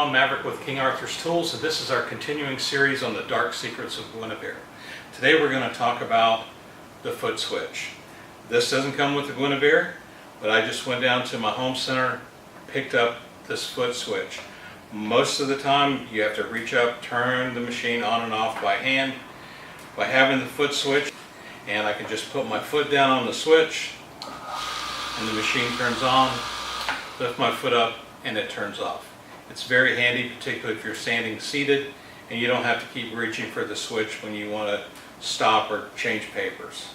I'm Maverick with King Arthur's Tools, and this is our continuing series on the dark secrets of Guinevere. Today we're going to talk about the foot switch. This doesn't come with the Guinevere, but I just went down to my home center, picked up this foot switch. Most of the time you have to reach up, turn the machine on and off by hand. By having the foot switch, and I can just put my foot down on the switch and the machine turns on, lift my foot up, and it turns off. It's very handy, particularly if you're standing seated and you don't have to keep reaching for the switch when you want to stop or change papers.